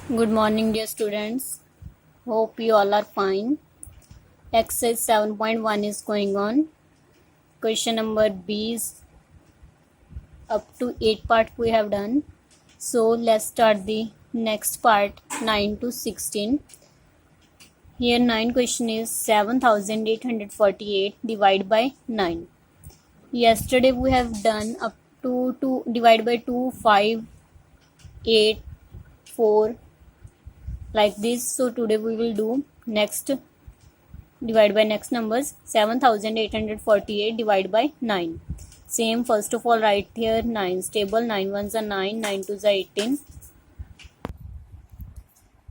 Good morning, dear students. Hope you all are fine. Exercise 7.1 is going on. Question number B is up to 8 part we have done. So let's start the next part 9 to 16. Here 9 question is 7848 divided by 9. Yesterday we have done up to 2 divide by 2, 5, 8, 4 like this. So today we will do next divide by next numbers. 7848 divided by 9. Same, first of all write here 9's table. 9 ones are 9, 9 twos are 18,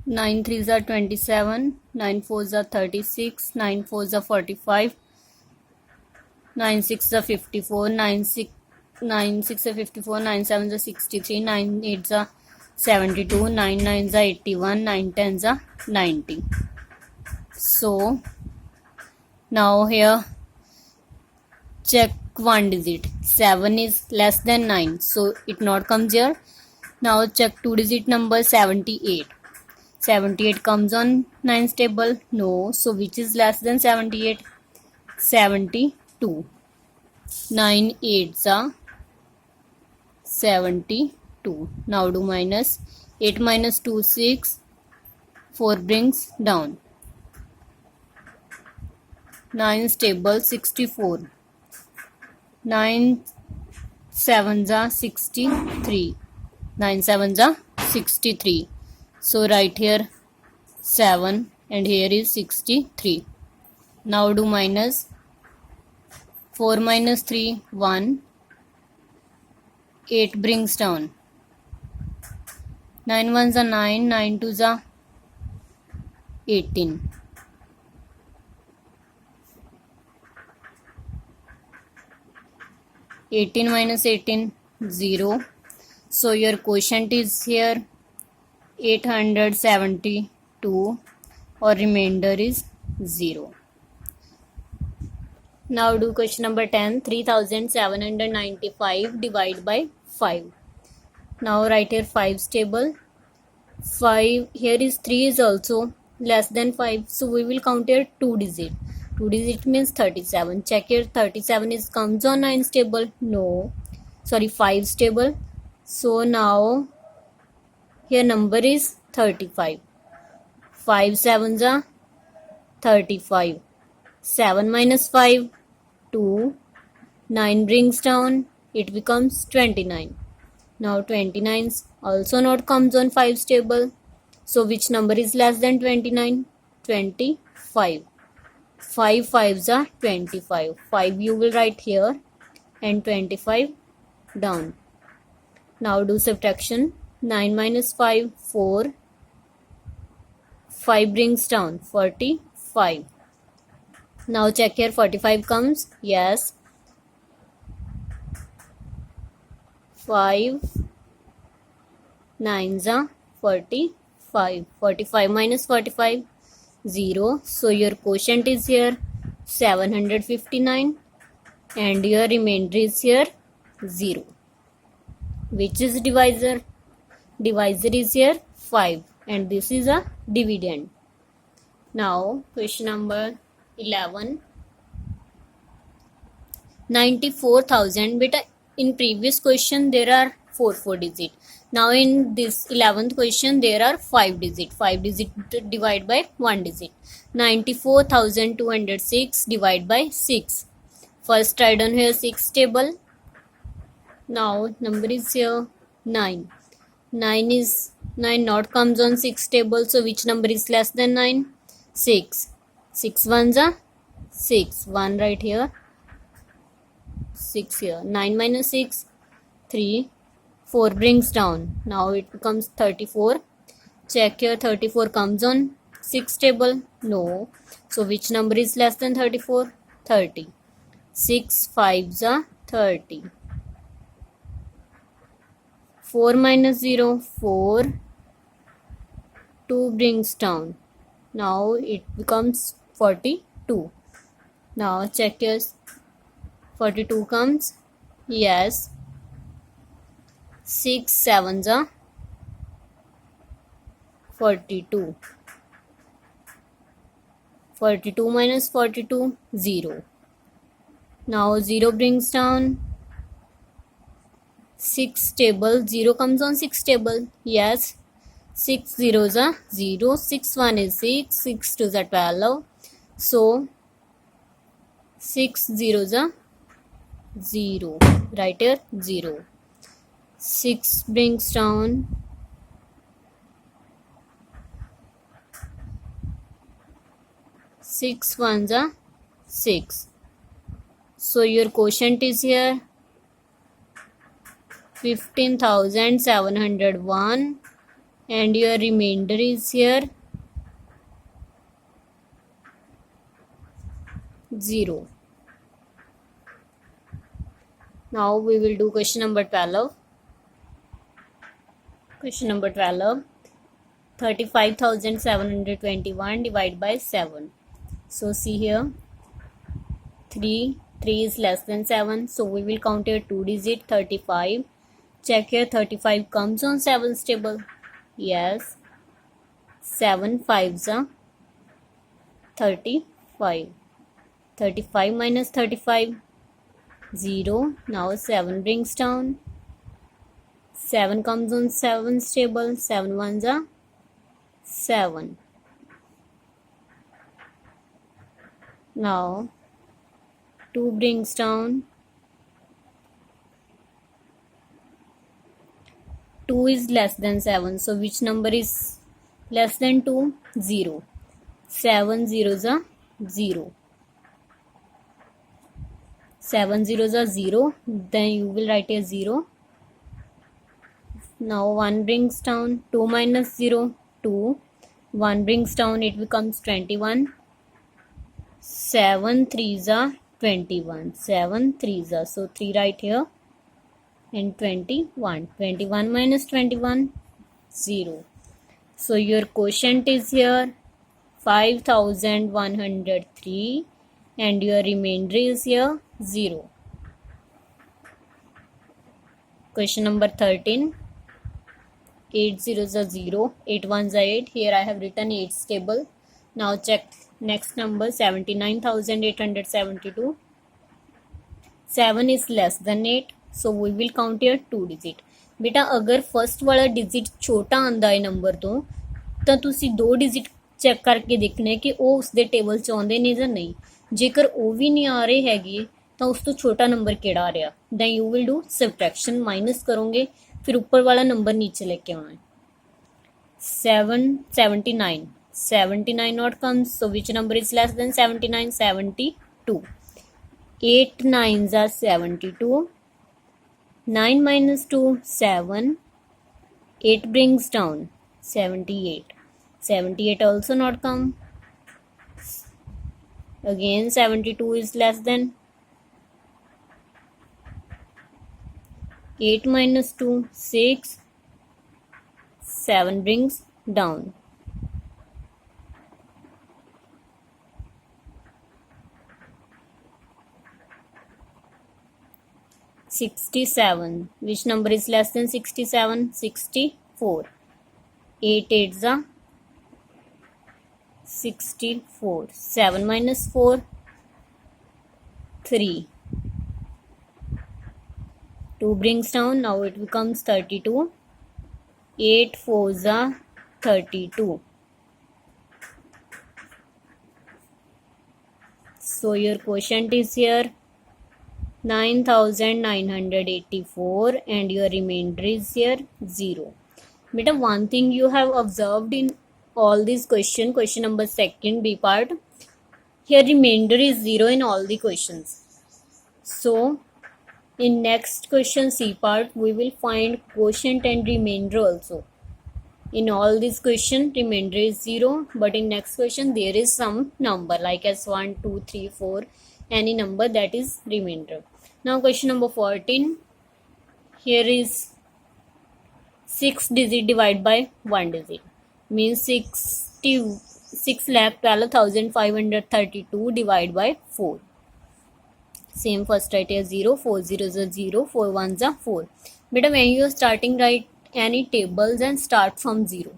9 threes are 27, 9 fours are 36, 9 fours are 45, 9 six are 54, 9 6 are 54, 9 sevens are 63, 9 eights are 72, 9 nines are 81, 9 tens are 90. So now here check one digit. 7 is less than 9, so it not comes here. Now check two digit number 78. 78 comes on 9's table. No, so which is less than 78? 72. 9 eights are 72. Now do minus. 8 minus 2 6. 4 brings down. 9's table 64. 9 sevens are 63. 9 sevens are 63. So write here 7 and here is 63. Now do minus. 4 minus 3 1. 8 brings down. 9 ones are 9. 9 twos are 18. 18 minus 18 0. So your quotient is here 872 or remainder is 0. Now do question number 10. 3795 divided by 5. Now write here 5's table. 5 here is 3 is also less than 5, so we will count here 2 digit. 2 digit means 37. Check here 37 is comes on 9's table. No, sorry, 5's table. So now here number is 35. 5 sevens are 35. 7 minus 5 2. 9 brings down, it becomes 29. Now 29 also not comes on 5's table. So which number is less than 29? 25. 5 fives are 25. 5 you will write here and 25 down. Now do subtraction. 9 minus 5 4. 5 brings down 45. Now check here 45 comes. Yes. 5 nines are 45. 45 minus 45 0. So your quotient is here 759 and your remainder is here 0. Which is divisor? Divisor is here 5 and this is a dividend. Now question number 11. 94,000. Beta, in previous question there are 4 digit. Now in this 11th question there are 5 digit. 5 digit divided by 1 digit. 94,206 divided by 6. First write down here 6 table. Now number is here 9. 9 not comes on 6 table. So which number is less than 9? 6. 6 ones are 6. 1 right here. 6 here. 9 minus 6 3. 4 brings down. Now it becomes 34. Check here 34 comes on 6 table. No. So which number is less than 34? 30. 6 fives are 30. 4 minus 0 4. 2 brings down. Now it becomes 42. Now check here 42 comes. Yes. 6 sevens are 42. 42 minus 42, 0. Now 0 brings down 6 table. 0 comes on 6 table. Yes. 6 zeros are 0. 6 1 is 6. 6 2 is 12. So 6 zeros are 0. Write here 0. 6 brings down 6 ones are 6. So your quotient is here 15,701 and your remainder is here 0. Now we will do question number 12. Question number 12. 35,721 divided by 7. So see here 3 is less than 7. So we will count here 2 digit 35. Check here 35 comes on 7's table. Yes. 7 5s are 35. 35 minus 35, 0. Now 7 brings down. 7 comes on 7's table. 7 ones are 7. Now 2 brings down. 2 is less than 7. So which number is less than 2? 0. 7 zeros are 0. 7 zeros are 0. Then you will write a 0. Now 1 brings down. 2 minus 0, 2. 1 brings down, it becomes 21. 7 3s are 21. 7 3s are. So 3 right here. And 21. 21 minus 21, 0. So your quotient is here 5,103 and your remainder is here 0. Question number 13. 8 zeros are 0. 8 ones are 8. Here I have written 8's table. Now check next number 79,872. 7 is less than 8. So we will count here 2 digit. बेटा अगर first वाला digit छोटा आंदा है number तो ਤੁਸੀਂ 2 digit check करके देखना है कि ਉਹ ਉਸਦੇ ਟੇਬਲ 'ਚ ਆਉਂਦੇ ਨੇ ਜਾਂ ਨਹੀਂ। ਜੇਕਰ ਉਹ ਵੀ ਨਹੀਂ ਆ ਰਹੇ ਹੈਗੇ ਤਾਂ ਉਸ ਤੋਂ ਛੋਟਾ ਨੰਬਰ ਕਿਹੜਾ ਆ ਰਿਹਾ। then you will do subtraction, minus करोगे फिर ऊपर वाला नंबर नीचे लेके आना है। 79 not comes, so which number is less than 79? 72. 8 9s are 72. 9 minus 2, 7. 8 brings down 78. 78 also not come. Again 72 is less than. 8 minus 2, 6. 7 brings down. 67. Which number is less than 67? 64. 8 8s are 64. 7 minus 4, 3. 2 brings down. Now it becomes 32. 8 4s are 32. So your quotient is here 9,984 and your remainder is here 0. Beta, one thing you have observed in all these question number second B part, here remainder is 0 in all the questions. So in next question C part we will find quotient and remainder also. In all these question remainder is 0, but in next question there is some number like as 1 2 3 4, any number that is remainder. Now question number 14. Here is 6 digit divided by 1 digit, means 6,12,532 divided by 4. Same first write here 0. 4 zeros are 0. 4 ones are 4. Beta, when you are starting, write any tables and start from 0.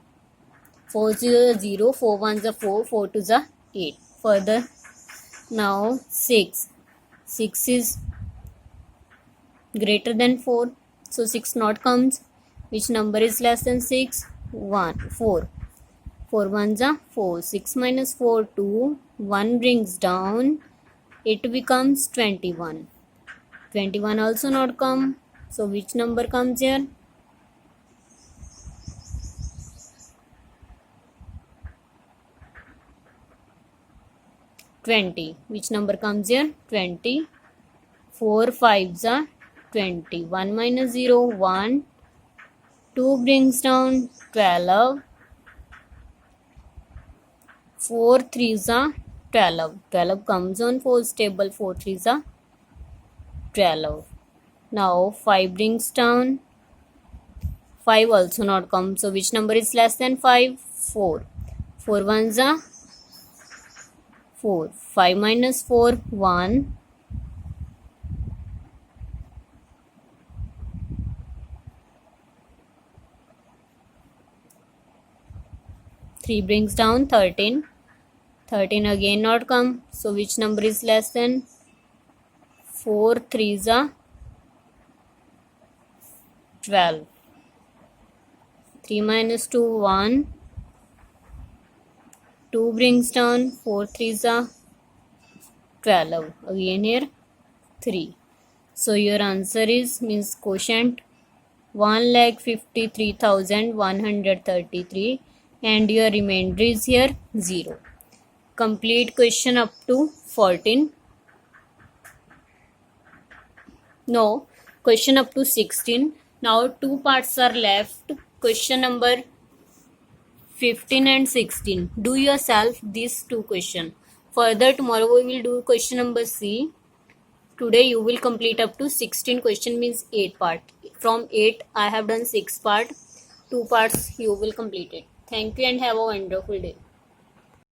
4 0 0, 4 1 is 4, 4 2 is 8. Further, now 6. 6 is greater than 4, so 6 not comes. Which number is less than 6? 1, 4. 4 1 is 4. 6 minus 4, 2. 1 brings down. It becomes 21. 21 also not come. So which number comes here? 20. Which number comes here? 20. 4 5s are 20. 1 minus 0, 1. 2 brings down 12. 4 3s are 12. 12 comes on 4's table. 4 3s are 12. Now 5 brings down. 5 also not come. So which number is less than 5? 4. 4 1s are 4. 5 minus 4, 1. 3 brings down 13. 13 again not come. So which number is less than? 4 3s are 12. 3 minus 2, 1. 2 brings down. 4 3s are 12. Again here 3. So your answer is, means quotient 1,53,133, and your remainder is here 0. Complete question up to 14. No, question up to 16. Now 2 parts are left. Question number 15 and 16. Do yourself these 2 questions. Further, tomorrow we will do question number C. Today you will complete up to 16 question, means 8 part. From 8 I have done 6 part. 2 parts you will complete it. Thank you and have a wonderful day.